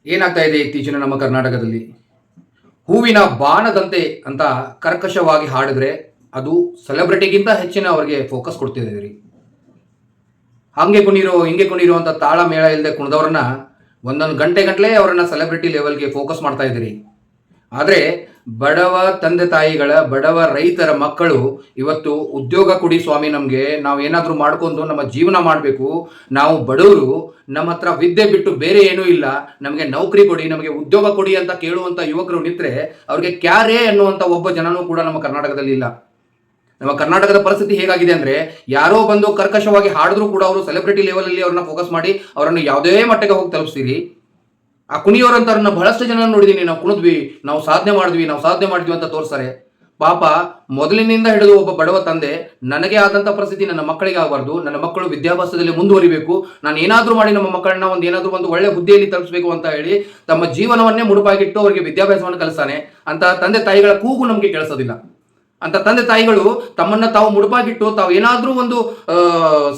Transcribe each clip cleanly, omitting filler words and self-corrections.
ಏನಾಗ್ತಾ ಇದೆ ಇತ್ತೀಚಿನ ನಮ್ಮ ಕರ್ನಾಟಕದಲ್ಲಿ? ಹೂವಿನ ಬಾಣದಂತೆ ಅಂತ ಕರ್ಕಶವಾಗಿ ಹಾಡಿದ್ರೆ ಅದು ಸೆಲೆಬ್ರಿಟಿಗಿಂತ ಹೆಚ್ಚಿನ ಅವರಿಗೆ ಫೋಕಸ್ ಕೊಡ್ತಿದ್ದೀರಿ. ಹಂಗೆ ಕುಣೀರೋ ಹಿಂಗೆ ಕುಣೀರೋ ಅಂತ ತಾಳ ಮೇಳ ಇಲ್ಲದೆ ಕುಣಿದವ್ರನ್ನ ಒಂದೊಂದು ಗಂಟೆ ಗಂಟಲೆ ಅವರನ್ನ ಸೆಲೆಬ್ರಿಟಿ ಲೆವೆಲ್ಗೆ ಫೋಕಸ್ ಮಾಡ್ತಾ ಇದ್ದೀರಿ. ಆದರೆ ಬಡವ ತಂದೆ ತಾಯಿಗಳ, ಬಡವ ರೈತರ ಮಕ್ಕಳು ಇವತ್ತು ಉದ್ಯೋಗ ಕೊಡಿ ಸ್ವಾಮಿ, ನಮಗೆ ನಾವು ಏನಾದರೂ ಮಾಡ್ಕೊಂಡು ನಮ್ಮ ಜೀವನ ಮಾಡಬೇಕು, ನಾವು ಬಡವರು, ನಮ್ಮ ಹತ್ರ ವಿದ್ಯೆ ಬಿಟ್ಟು ಬೇರೆ ಏನೂ ಇಲ್ಲ, ನಮಗೆ ನೌಕರಿ ಕೊಡಿ, ನಮಗೆ ಉದ್ಯೋಗ ಕೊಡಿ ಅಂತ ಕೇಳುವಂಥ ಯುವಕರು ನಿಂತರೆ ಅವ್ರಿಗೆ ಕ್ಯಾರೇ ಅನ್ನುವಂಥ ಒಬ್ಬ ಜನನೂ ಕೂಡ ನಮ್ಮ ಕರ್ನಾಟಕದಲ್ಲಿ ಇಲ್ಲ. ನಮ್ಮ ಕರ್ನಾಟಕದ ಪರಿಸ್ಥಿತಿ ಹೇಗಾಗಿದೆ ಅಂದರೆ, ಯಾರೋ ಬಂದು ಕರ್ಕಶವಾಗಿ ಹಾಡಿದ್ರು ಕೂಡ ಅವರು ಸೆಲೆಬ್ರಿಟಿ ಲೆವೆಲಲ್ಲಿ ಅವ್ರನ್ನ ಫೋಕಸ್ ಮಾಡಿ ಅವರನ್ನು ಯಾವುದೇ ಮಟ್ಟಕ್ಕೆ ಹೋಗಿ ತಲುಪಿಸ್ತೀರಿ. ಆ ಕುಣಿಯೋರಂತವ್ರನ್ನ ಬಹಳಷ್ಟು ಜನ ನೋಡಿದೀನಿ, ನಾವು ಕುಣಿದ್ವಿ, ನಾವು ಸಾಧನೆ ಮಾಡಿದ್ವಿ ಅಂತ ತೋರಿಸ್ತಾರೆ. ಪಾಪ ಮೊದಲಿನಿಂದ ಹಿಡಿದು ಒಬ್ಬ ಬಡವ ತಂದೆ, ನನಗೆ ಆದಂಥ ಪರಿಸ್ಥಿತಿ ನನ್ನ ಮಕ್ಕಳಿಗೆ ಆಗಬಾರ್ದು, ನನ್ನ ಮಕ್ಕಳು ವಿದ್ಯಾಭ್ಯಾಸದಲ್ಲಿ ಮುಂದುವರಿಬೇಕು, ನಾನು ಏನಾದರೂ ಮಾಡಿ ನಮ್ಮ ಮಕ್ಕಳನ್ನ ಏನಾದರೂ ಒಂದು ಒಳ್ಳೆ ಹುದ್ದೆಯಲ್ಲಿ ತಲುಪಿಸಬೇಕು ಅಂತ ಹೇಳಿ ತಮ್ಮ ಜೀವನವನ್ನೇ ಮುಡುಪಾಗಿಟ್ಟು ಅವರಿಗೆ ವಿದ್ಯಾಭ್ಯಾಸವನ್ನು ಕಲಿಸ್ತಾನೆ ಅಂತ ತಂದೆ ತಾಯಿಗಳ ಕೂಗು ನಮಗೆ ಕೇಳಿಸೋದಿಲ್ಲ. ಅಂತ ತಂದೆ ತಾಯಿಗಳು ತಮ್ಮನ್ನ ತಾವು ಮುಡುಪಾಗಿಟ್ಟು ತಾವು ಏನಾದರೂ ಒಂದು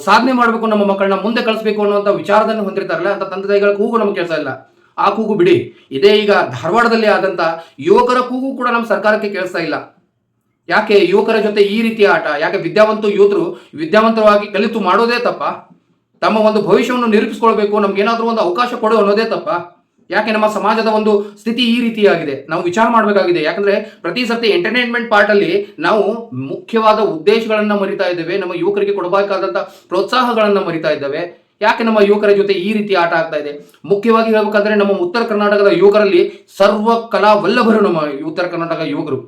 ಸಾಧನೆ ಮಾಡಬೇಕು, ನಮ್ಮ ಮಕ್ಕಳನ್ನ ಮುಂದೆ ಕಳಿಸ್ಬೇಕು ಅನ್ನುವಂಥ ವಿಚಾರವನ್ನು ಹೊಂದಿರ್ತಾರಲ್ಲ, ಅಂತ ತಂದೆ ತಾಯಿಗಳ ಕೂಗು ನಮಗೆ ಕೆಲಸ ಇಲ್ಲ. ಆ ಕೂಗು ಬಿಡಿ, ಇದೇ ಈಗ ಧಾರವಾಡದಲ್ಲಿ ಆದಂಥ ಯುವಕರ ಕೂಗು ಕೂಡ ನಮ್ಮ ಸರ್ಕಾರಕ್ಕೆ ಕೇಳಿಸ್ತಾ ಇಲ್ಲ. ಯಾಕೆ ಯುವಕರ ಜೊತೆ ಈ ರೀತಿಯ ಆಟ? ಯಾಕೆ ಯುವಕರು ವಿದ್ಯಾವಂತವಾಗಿ ಕಲಿತು ಮಾಡೋದೇ ತಪ್ಪ? ತಮ್ಮ ಒಂದು ಭವಿಷ್ಯವನ್ನು ನಿರೂಪಿಸಿಕೊಳ್ಬೇಕು, ನಮ್ಗೇನಾದ್ರೂ ಒಂದು ಅವಕಾಶ ಕೊಡು ಅನ್ನೋದೇ ತಪ್ಪ? ಯಾಕೆ ನಮ್ಮ ಸಮಾಜದ ಒಂದು ಸ್ಥಿತಿ ಈ ರೀತಿಯಾಗಿದೆ? ನಾವು ವಿಚಾರ ಮಾಡಬೇಕಾಗಿದೆ. ಯಾಕಂದ್ರೆ ಪ್ರತಿ ಸರ್ತಿ ಎಂಟರ್ಟೈನ್ಮೆಂಟ್ ಪಾರ್ಟ್ ಅಲ್ಲಿ ನಾವು ಮುಖ್ಯವಾದ ಉದ್ದೇಶಗಳನ್ನ ಮರಿತಾ ಇದ್ದೇವೆ, ನಮ್ಮ ಯುವಕರಿಗೆ ಕೊಡಬೇಕಾದಂತ ಪ್ರೋತ್ಸಾಹಗಳನ್ನ ಮರಿತಾ ಇದ್ದೇವೆ. ಯಾಕೆ ನಮ್ಮ ಯುವಕರ ಜೊತೆ ಈ ರೀತಿ ಆಟ ಆಗ್ತಾ ಇದೆ? ಮುಖ್ಯವಾಗಿ ಹೇಳ್ಬೇಕಂದ್ರೆ ನಮ್ಮ ಉತ್ತರ ಕರ್ನಾಟಕದ ಯುವಕರಲ್ಲಿ ಸರ್ವ ಕಲಾ ವಲ್ಲಭರು ನಮ್ಮ ಉತ್ತರ ಕರ್ನಾಟಕ ಯುವಕರು.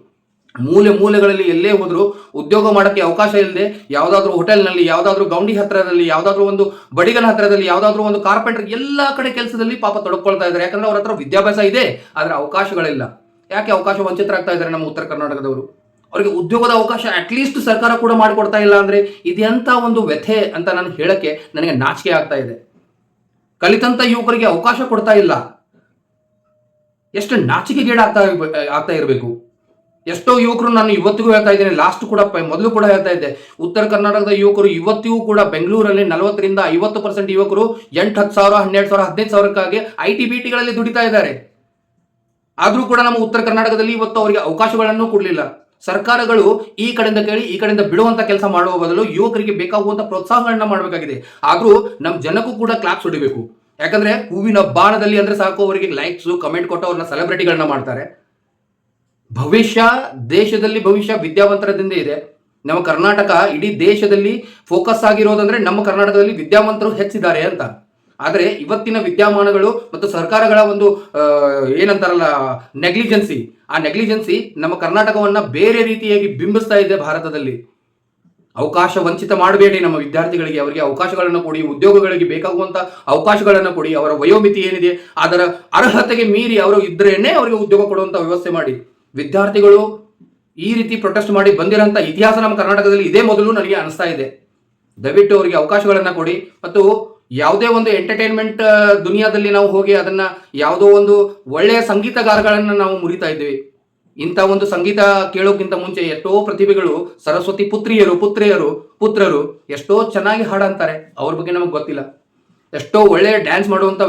ಮೂಲೆ ಮೂಲೆಗಳಲ್ಲಿ ಎಲ್ಲೇ ಹೋದ್ರು ಉದ್ಯೋಗ ಮಾಡೋಕ್ಕೆ ಅವಕಾಶ ಇಲ್ಲದೆ ಯಾವುದಾದ್ರೂ ಹೋಟೆಲ್ನಲ್ಲಿ, ಯಾವುದಾದ್ರೂ ಗೌಂಡಿ ಹತ್ರದಲ್ಲಿ, ಯಾವುದಾದ್ರೂ ಒಂದು ಬಡಿಗನ ಹತ್ರದಲ್ಲಿ, ಯಾವುದಾದ್ರೂ ಒಂದು ಕಾರ್ಪೆಂಟರ್, ಎಲ್ಲ ಕಡೆ ಕೆಲಸದಲ್ಲಿ ಪಾಪ ತೊಡಕೊಳ್ತಾ ಇದ್ದಾರೆ. ಯಾಕಂದ್ರೆ ಅವ್ರ ಹತ್ರ ವಿದ್ಯಾಭ್ಯಾಸ ಇದೆ, ಆದ್ರೆ ಅವಕಾಶಗಳಿಲ್ಲ. ಯಾಕೆ ಅವಕಾಶ ವಂಚಿತರಾಗ್ತಾ ಇದ್ದಾರೆ ನಮ್ಮ ಉತ್ತರ ಕರ್ನಾಟಕದವರು? ಅವರಿಗೆ ಉದ್ಯೋಗದ ಅವಕಾಶ ಅಟ್ಲೀಸ್ಟ್ ಸರ್ಕಾರ ಕೂಡ ಮಾಡಿಕೊಡ್ತಾ ಇಲ್ಲ ಅಂದ್ರೆ ಇದೆಂತ ಒಂದು ವ್ಯಥೆ ಅಂತ ನಾನು ಹೇಳಕ್ಕೆ ನನಗೆ ನಾಚಿಕೆ ಆಗ್ತಾ ಇದೆ. ಕಲಿತಂತ ಯುವಕರಿಗೆ ಅವಕಾಶ ಕೊಡ್ತಾ ಇಲ್ಲ, ಎಷ್ಟು ನಾಚಿಕೆಗೇಡಾಗ್ತಾ ಇರಬೇಕು. ಎಷ್ಟೋ ಯುವಕರು, ನಾನು ಇವತ್ತಿಗೂ ಹೇಳ್ತಾ ಇದ್ದೇನೆ, ಲಾಸ್ಟ್ ಕೂಡ ಮೊದಲು ಕೂಡ ಹೇಳ್ತಾ ಇದ್ದೆ, ಉತ್ತರ ಕರ್ನಾಟಕದ ಯುವಕರು ಇವತ್ತಿಗೂ ಕೂಡ ಬೆಂಗಳೂರಲ್ಲಿ 40% 50% ಯುವಕರು 8-10 ಸಾವಿರ, 12 ಸಾವಿರ, 15 ಸಾವಿರಕ್ಕಾಗಿ IT BTಗಳಲ್ಲಿ ದುಡಿತಾ ಇದ್ದಾರೆ. ಆದ್ರೂ ಕೂಡ ನಮ್ಮ ಉತ್ತರ ಕರ್ನಾಟಕದಲ್ಲಿ ಇವತ್ತು ಅವರಿಗೆ ಅವಕಾಶಗಳನ್ನು ಕೊಡಲಿಲ್ಲ. ಸರ್ಕಾರಗಳು ಈ ಕಡೆಯಿಂದ ಕೇಳಿ ಈ ಕಡೆಯಿಂದ ಬಿಡುವಂತ ಕೆಲಸ ಮಾಡುವ ಬದಲು ಯುವಕರಿಗೆ ಬೇಕಾಗುವಂತ ಪ್ರೋತ್ಸಾಹಗಳನ್ನ ಮಾಡಬೇಕಾಗಿದೆ. ಆದ್ರೂ ನಮ್ಮ ಜನಕ್ಕೂ ಕೂಡ ಕ್ಲಾಪ್ಸ್ ಹೊಡಿಬೇಕು. ಯಾಕಂದ್ರೆ ಹೂವಿನ ಬಾಣದಲ್ಲಿ ಅಂದ್ರೆ ಸಾಕು, ಅವರಿಗೆ ಲೈಕ್ಸ್ ಕಮೆಂಟ್ ಕೊಟ್ಟು ಅವ್ರನ್ನ ಸೆಲೆಬ್ರಿಟಿಗಳನ್ನ ಮಾಡ್ತಾರೆ. ದೇಶದಲ್ಲಿ ಭವಿಷ್ಯ ವಿದ್ಯಾವಂತರದಿಂದ ಇದೆ. ನಮ್ಮ ಕರ್ನಾಟಕ ಇಡೀ ದೇಶದಲ್ಲಿ ಫೋಕಸ್ ಆಗಿರೋದಂದ್ರೆ ನಮ್ಮ ಕರ್ನಾಟಕದಲ್ಲಿ ವಿದ್ಯಾವಂತರು ಹೆಚ್ಚಿದ್ದಾರೆ ಅಂತ. ಆದರೆ ಇವತ್ತಿನ ವಿದ್ಯಮಾನಗಳು ಮತ್ತು ಸರ್ಕಾರಗಳ ಒಂದು ಏನಂತಾರಲ್ಲ ನೆಗ್ಲಿಜೆನ್ಸಿ, ಆ ನೆಗ್ಲಿಜೆನ್ಸಿ ನಮ್ಮ ಕರ್ನಾಟಕವನ್ನ ಬೇರೆ ರೀತಿಯಾಗಿ ಬಿಂಬಿಸ್ತಾ ಇದೆ ಭಾರತದಲ್ಲಿ. ಅವಕಾಶ ವಂಚಿತ ಮಾಡಬೇಡಿ ನಮ್ಮ ವಿದ್ಯಾರ್ಥಿಗಳಿಗೆ, ಅವರಿಗೆ ಅವಕಾಶಗಳನ್ನು ಕೊಡಿ, ಉದ್ಯೋಗಗಳಿಗೆ ಬೇಕಾಗುವಂತ ಅವಕಾಶಗಳನ್ನು ಕೊಡಿ. ಅವರ ವಯೋಮಿತಿ ಏನಿದೆ ಅದರ ಅರ್ಹತೆಗೆ ಮೀರಿ ಅವರು ಇದ್ರೇನೆ ಅವರಿಗೆ ಉದ್ಯೋಗ ಕೊಡುವಂತ ವ್ಯವಸ್ಥೆ ಮಾಡಿ. ವಿದ್ಯಾರ್ಥಿಗಳು ಈ ರೀತಿ ಪ್ರೊಟೆಸ್ಟ್ ಮಾಡಿ ಬಂದಿರೋಂಥ ಇತಿಹಾಸ ನಮ್ಮ ಕರ್ನಾಟಕದಲ್ಲಿ ಇದೇ ಮೊದಲು ನನಗೆ ಅನಿಸ್ತಾ ಇದೆ. ದಯವಿಟ್ಟು ಅವರಿಗೆ ಅವಕಾಶಗಳನ್ನು ಕೊಡಿ. ಮತ್ತು ಯಾವುದೇ ಒಂದು ಎಂಟರ್ಟೈನ್ಮೆಂಟ್ ದುನಿಯಾದಲ್ಲಿ ನಾವು ಹೋಗಿ ಅದನ್ನ ಯಾವುದೋ ಒಂದು ಒಳ್ಳೆಯ ಸಂಗೀತಗಾರಗಳನ್ನು ನಾವು ಮುರಿತಾ ಇದ್ದೀವಿ. ಇಂಥ ಒಂದು ಸಂಗೀತ ಕೇಳೋಕ್ಕಿಂತ ಮುಂಚೆ ಎಷ್ಟೋ ಪ್ರತಿಭೆಗಳು, ಸರಸ್ವತಿ ಪುತ್ರರು ಎಷ್ಟೋ ಚೆನ್ನಾಗಿ ಹಾಡಂತಾರೆ, ಅವ್ರ ಬಗ್ಗೆ ನಮಗೆ ಗೊತ್ತಿಲ್ಲ. ಎಷ್ಟೋ ಒಳ್ಳೆ ಡ್ಯಾನ್ಸ್ ಮಾಡುವಂತ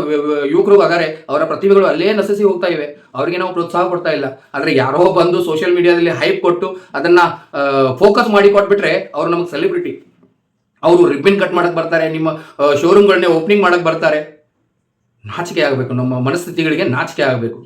ಯುವಕರು ಅದಾರೆ, ಅವರ ಪ್ರತಿಭೆಗಳು ಅಲ್ಲೇ ನಶಿಸಿ ಹೋಗ್ತಾ ಇವೆ, ಅವರಿಗೆ ನಾವು ಪ್ರೋತ್ಸಾಹ ಕೊಡ್ತಾ ಇಲ್ಲ. ಆದ್ರೆ ಯಾರೋ ಬಂದು ಸೋಷಿಯಲ್ ಮೀಡಿಯಾದಲ್ಲಿ ಹೈಪ್ ಕೊಟ್ಟು ಅದನ್ನ ಫೋಕಸ್ ಮಾಡಿ ಕೊಟ್ಬಿಟ್ರೆ ಅವ್ರು ನಮಗೆ ಸೆಲೆಬ್ರಿಟಿ. ಅವರು ರಿಬ್ಬನ್ ಕಟ್ ಮಾಡಕ್ ಬರ್ತಾರೆ, ನಿಮ್ಮ ಶೋರೂಮ್ಗಳನ್ನೇ ಓಪನಿಂಗ್ ಮಾಡಕ್ ಬರ್ತಾರೆ. ನಾಚಿಕೆ ಆಗಬೇಕು, ನಮ್ಮ ಮನಸ್ಥಿತಿಗಳಿಗೆ ನಾಚಿಕೆ ಆಗಬೇಕು.